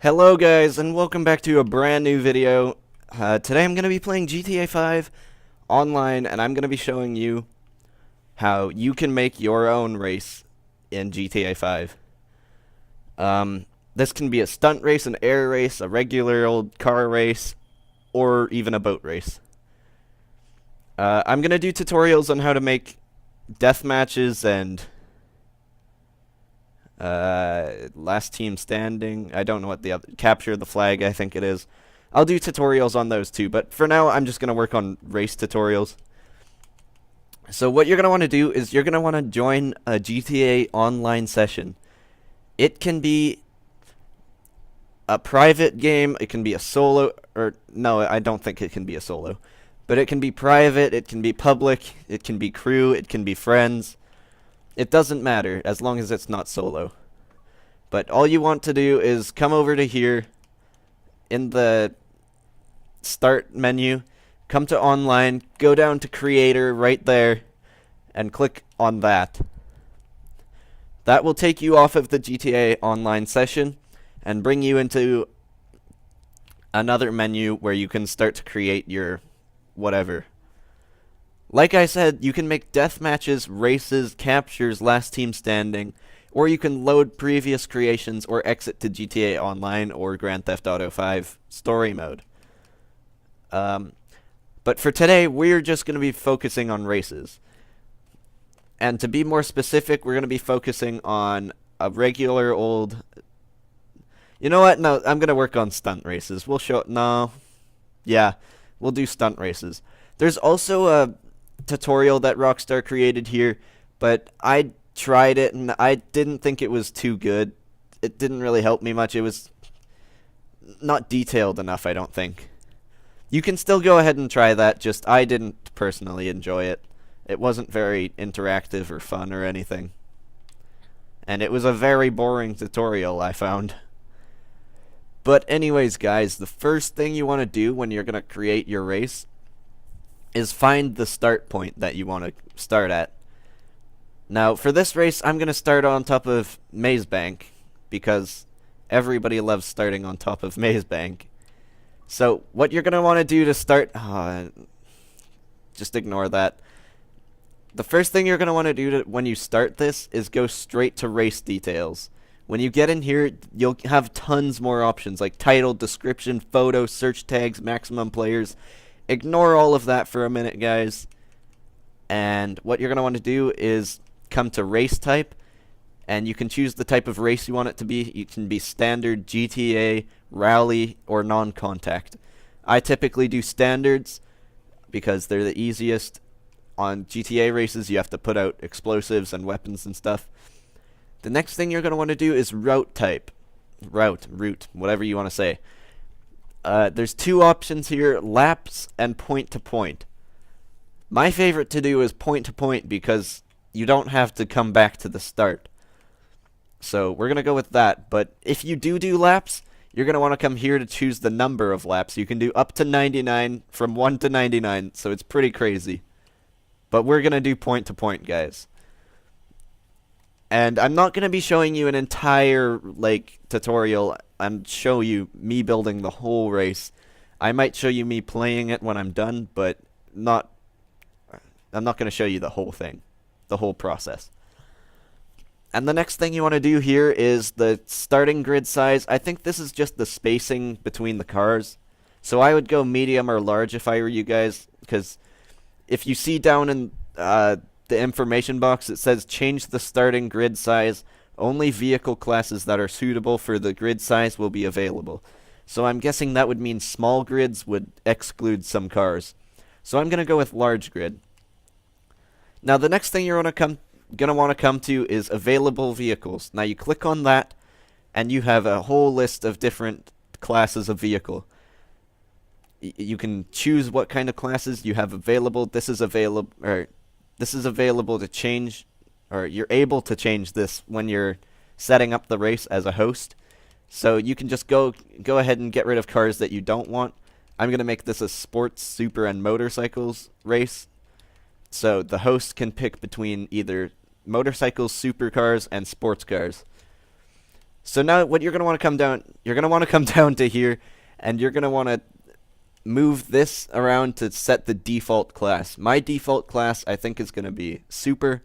Hello guys, and welcome back to a brand new video. Today I'm going to be playing GTA 5 online, and I'm going to be showing you how you can make your own race in GTA 5. This can be a stunt race, an air race, a regular old car race, or even a boat race. I'm going to do tutorials on how to make death matches and last team standing. I don't know what the other, capture the flag, I think it is. I'll do tutorials on those too, but for now I'm just going to work on race tutorials. So what you're going to want to do is you're going to want to join a GTA online session. It can be a private game, it can be a solo, or no, I don't think it can be a solo. But it can be private, it can be public, it can be crew, it can be friends. It doesn't matter, as long as it's not solo. But all you want to do is come over to here, in the start menu, come to online, go down to creator right there, and click on that. That will take you off of the GTA online session, and bring you into another menu where you can start to create your whatever. Like I said, you can make death matches, races, captures, last team standing, or you can load previous creations or exit to GTA Online or Grand Theft Auto 5 story mode. But for today, we're just going to be focusing on races. And to be more specific, we're going to be focusing on a regular old... You know what? No, I'm going to work on stunt races. We'll show... No. Yeah, we'll do stunt races. There's also a tutorial that Rockstar created here, but I tried it and I didn't think it was too good. It didn't really help me much. It was not detailed enough, I don't think. You can still go ahead and try that, just I didn't personally enjoy it. It wasn't very interactive or fun or anything. And it was a very boring tutorial, I found. But anyways, guys, the first thing you want to do when you're going to create your race is find the start point that you want to start at. Now, for this race, I'm going to start on top of Maze Bank, because everybody loves starting on top of Maze Bank. So, what you're going to want to do to start... just ignore that. The first thing you're going to want to do when you start this is go straight to race details. When you get in here, you'll have tons more options, like title, description, photo, search tags, maximum players. Ignore all of that for a minute, guys. And what you're going to want to do is come to race type, and you can choose the type of race you want it to be. You can be standard, GTA, rally, or non-contact. I typically do standards because they're the easiest. On GTA races, you have to put out explosives and weapons and stuff. The next thing you're going to want to do is route type. Route, whatever you want to say. There's two options here, laps and point-to-point. My favorite to do is point-to-point because you don't have to come back to the start. So we're going to go with that. But if you do laps, you're going to want to come here to choose the number of laps. You can do up to 99, from 1 to 99, so it's pretty crazy. But we're going to do point-to-point, guys. And I'm not going to be showing you an entire, tutorial and show you me building the whole race. I might show you me playing it when I'm done, but I'm not going to show you the whole thing, the whole process. And the next thing you want to do here is the starting grid size. I think this is just the spacing between the cars. So I would go medium or large if I were you guys, because if you see down in the information box, it says change the starting grid size. Only vehicle classes that are suitable for the grid size will be available. So I'm guessing that would mean small grids would exclude some cars. So I'm going to go with large grid. Now the next thing you're going to want to come to is available vehicles. Now you click on that, and you have a whole list of different classes of vehicle. You can choose what kind of classes you have available. This is available to change, or you're able to change this when you're setting up the race as a host. So you can just go ahead and get rid of cars that you don't want. I'm going to make this a sports, super, and motorcycles race. So the host can pick between either motorcycles, supercars, and sports cars. So now what you're going to want to come down, you're going to want to come down to here, and you're going to want to move this around to set the default class. My default class, I think, is going to be Super,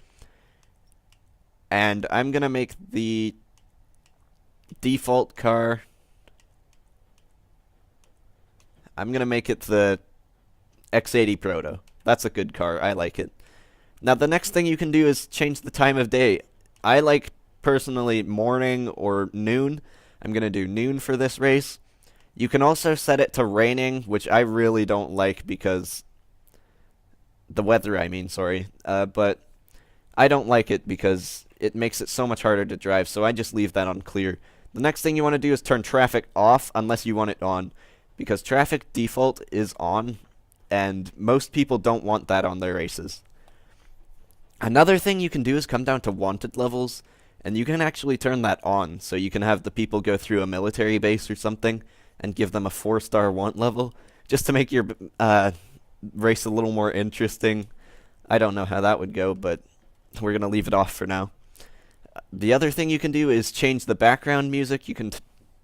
and I'm going to make the default car, I'm going to make it the X80 Proto. That's a good car. I like it. Now, the next thing you can do is change the time of day. I like, personally, morning or noon. I'm going to do noon for this race. You can also set it to raining, which I really don't like because... the weather, I mean, sorry. But I don't like it because it makes it so much harder to drive, so I just leave that on clear. The next thing you want to do is turn traffic off unless you want it on, because traffic default is on, and most people don't want that on their races. Another thing you can do is come down to wanted levels, and you can actually turn that on, so you can have the people go through a military base or something, and give them a 4-star want level, just to make your race a little more interesting. I don't know how that would go, but we're going to leave it off for now. The other thing you can do is change the background music. You can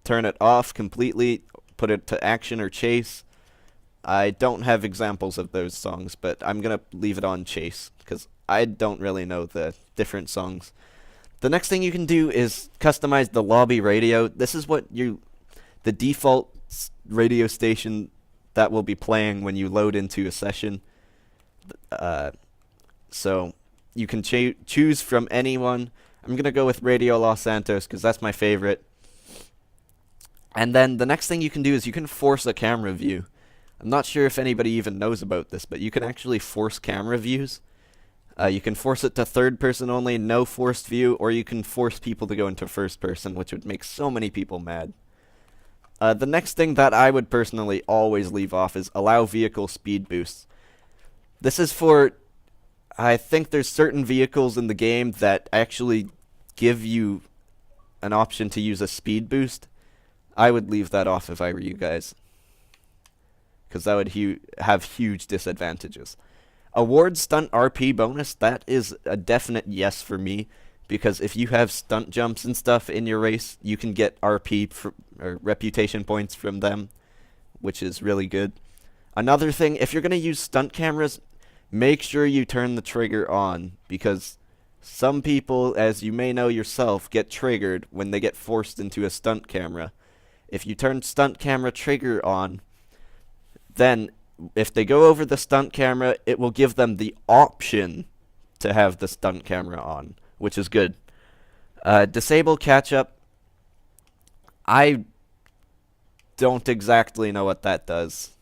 turn it off completely, put it to action or chase. I don't have examples of those songs, but I'm going to leave it on chase, because I don't really know the different songs. The next thing you can do is customize the lobby radio. This is what the default radio station that will be playing when you load into a session. So you can choose from anyone. I'm going to go with Radio Los Santos because that's my favorite. And then the next thing you can do is you can force a camera view. I'm not sure if anybody even knows about this, but you can actually force camera views. You can force it to third person only, no forced view, or you can force people to go into first person, which would make so many people mad. The next thing that I would personally always leave off is allow vehicle speed boosts. This is for, I think there's certain vehicles in the game that actually give you an option to use a speed boost. I would leave that off if I were you guys, because that would have huge disadvantages. Award stunt RP bonus, that is a definite yes for me, because if you have stunt jumps and stuff in your race, you can get RP or reputation points from them, which is really good. Another thing, if you're going to use stunt cameras, make sure you turn the trigger on, because some people, as you may know yourself, get triggered when they get forced into a stunt camera. If you turn stunt camera trigger on, then if they go over the stunt camera, it will give them the option to have the stunt camera on, which is good. Disable catch-up. I don't exactly know what that does.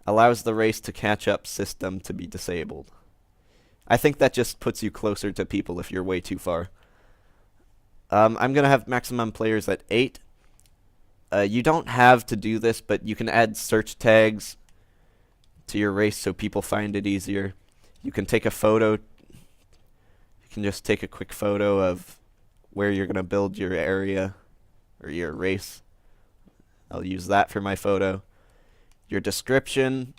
Allows the race to catch up system to be disabled. I think that just puts you closer to people if you're way too far. I'm going to have maximum players at 8. You don't have to do this, but you can add search tags to your race so people find it easier. You can take a photo. You can just take a quick photo of where you're going to build your area or your race. I'll use that for my photo. Your description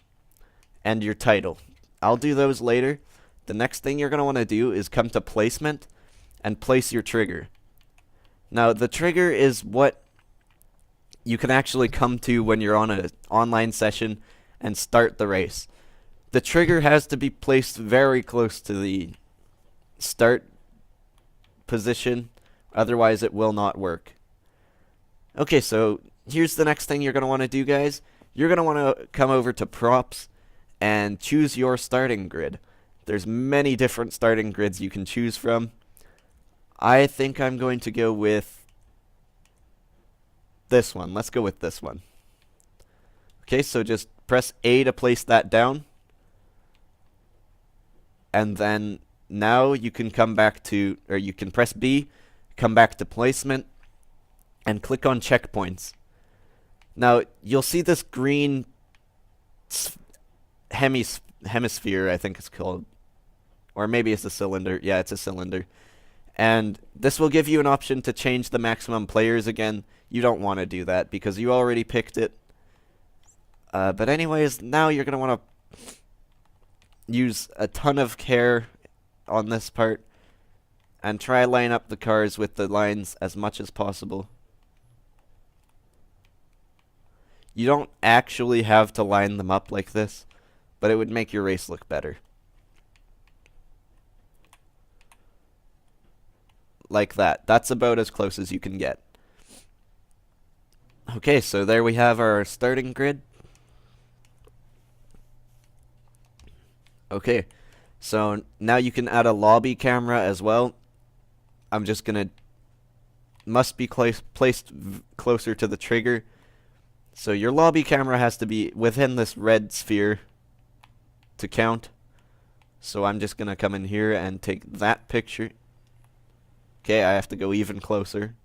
and your title. I'll do those later. The next thing you're going to want to do is come to placement and place your trigger. Now, the trigger is what you can actually come to when you're on an online session and start the race. The trigger has to be placed very close to the start position, otherwise it will not work. Okay, so here's the next thing you're going to want to do, guys. You're going to want to come over to props and choose your starting grid. There's many different starting grids you can choose from. I think I'm going to go with this one. Let's go with this one. Okay, so just press A to place that down. And then now you can come back to, or you can press B, come back to placement, and click on checkpoints. Now, you'll see this green hemisphere, I think it's called. Or maybe it's a cylinder. Yeah, it's a cylinder. And this will give you an option to change the maximum players again. You don't want to do that because you already picked it. But anyways, now you're going to want to use a ton of care on this part. and try line up the cars with the lines as much as possible. You don't actually have to line them up like this, but it would make your race look better. Like that. That's about as close as you can get. Okay, so there we have our starting grid. Okay, so now you can add a lobby camera as well. I'm just gonna, must be placed closer to the trigger. So your lobby camera has to be within this red sphere to count. So I'm just gonna come in here and take that picture. Okay, I have to go even closer.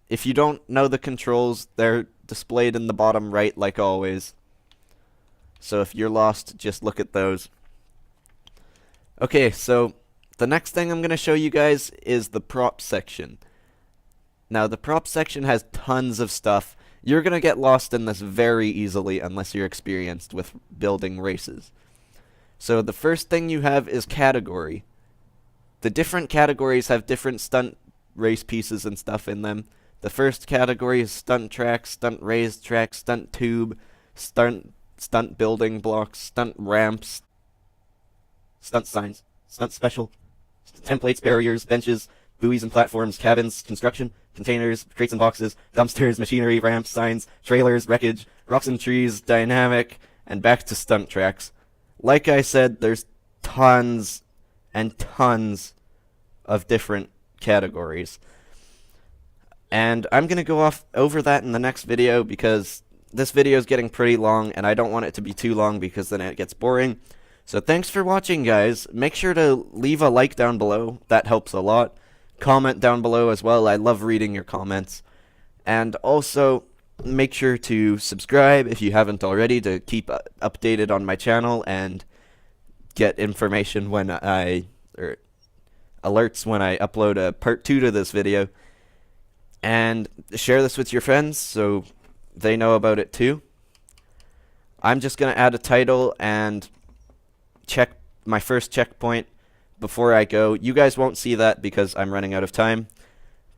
If you don't know the controls, they're displayed in the bottom right like always. So if you're lost, just look at those. Okay, so the next thing I'm going to show you guys is the prop section. Now, the prop section has tons of stuff. You're going to get lost in this very easily unless you're experienced with building races. So the first thing you have is category. The different categories have different stunt race pieces and stuff in them. The first category is stunt track, stunt raised track, stunt tube, stunt building blocks, stunt ramps, stunt signs, stunt special, templates, barriers, benches, buoys and platforms, cabins, construction, containers, crates and boxes, dumpsters, machinery, ramps, signs, trailers, wreckage, rocks and trees, dynamic, and back to stunt tracks. Like I said, there's tons and tons of different categories. And I'm going to go over that in the next video because this video is getting pretty long and I don't want it to be too long because then it gets boring. So thanks for watching, guys. Make sure to leave a like down below. That helps a lot. Comment down below as well. I love reading your comments. And also, make sure to subscribe if you haven't already to keep updated on my channel and get information when or alerts when I upload a part 2 to this video. And share this with your friends so they know about it too. I'm just going to add a title and check my first checkpoint before I go. You guys won't see that because I'm running out of time.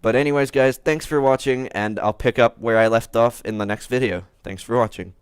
But anyways, guys, thanks for watching, and I'll pick up where I left off in the next video. Thanks for watching.